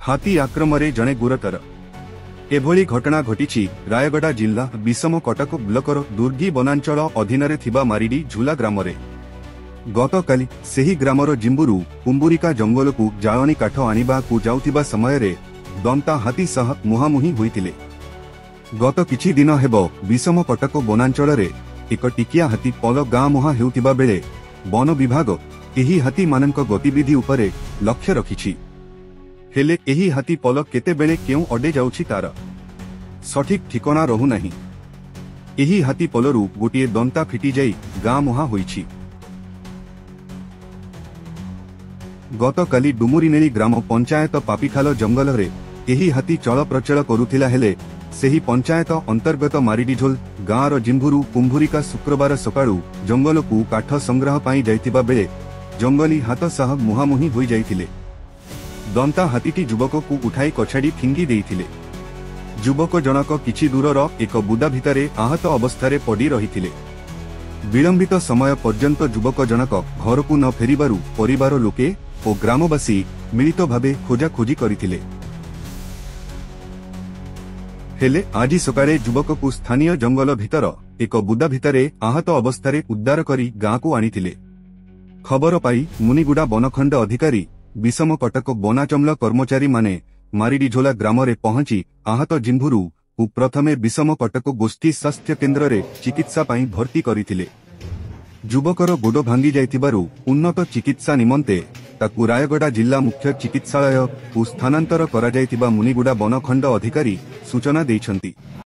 हाथी आक्रमणे जणे गुरुतर एभली घटना घटी रायगड़ा जिला विषम कटक ब्लकर दुर्गी वनांचल अधीन थिबा मारिडी झुला ग्राम रे गतकाली सेही ग्रामर जिंबुरु कुंबुरिका जंगल को जाळनी काठ आनिबा को जाउथिबा समय रे दंता हाथी सह मुहामुही होइतिले। गत किछि दिन हेबो विषम कटक वनांचल रे एक टिकिया हाथी पल गाँ मुहा हेउथिबा बेले वन विभाग एही हाथी मानक गतिविधि उपरे लक्ष्य रखिछि। हेले एही हाथी पल केते बेले केउ अडे जाउछि तार सठिक ठिकाना रहु नाही। एही हाथी पलरु गोटिए दंता फिटी जाई गाँ मुहा होइछि। गतकाली डुमुरीनेली ग्राम पंचायत पापीखाल जंगल रे एही हाथी चल प्रचल करुथिला हेले सेही पंचायत अंतर्गत मारिडीझोल गाँर जिंभुरु कुंभुरिका शुक्रवार सकाळु जंगल को काठ संग्रह पाई जाइतिबा बेले जंगली हाथ सह मुहामुही होई जाइतिले। दंता हाथीटी युवक को उठाई कछाड़ी फिंगी देइथिले। युवक जनक किछि दूरर एक बुदा भितरे आहत अवस्थारे पड़ी रहिथिले। विलंबित समय पर्यंत युवक जनक घर को न फेरिबारु परिवार लोके और ग्रामवासी मिलित भावे खोजाखोजी करिथिले। हेले आज सकाळे युवक को स्थानीय जंगल भितर एक बुदा भितरे आहत अवस्थारे उद्धार करी गाँ को आनिथिले। खबर पाई मुनिगुड़ा बनखंड अधिकारी विषम कटक वनाचमल कर्मचारी माने मारिडीझोला ग्राम रे पहुंची आहत जिंभुरु को प्रथमे विषम कटक गोष्ठी स्वास्थ्य केन्द्र रे चिकित्सा पाई भर्ती करिथिले। युवकर गोड़ भांगी जाइथिबारु उन्नत चिकित्सा निमंते ताकु रायगड़ा जिला मुख्य चिकित्सालय को स्थानांतर करा जाइथिबा मुनिगुड़ा बनखंड अधिकारी सूचना दैछंती।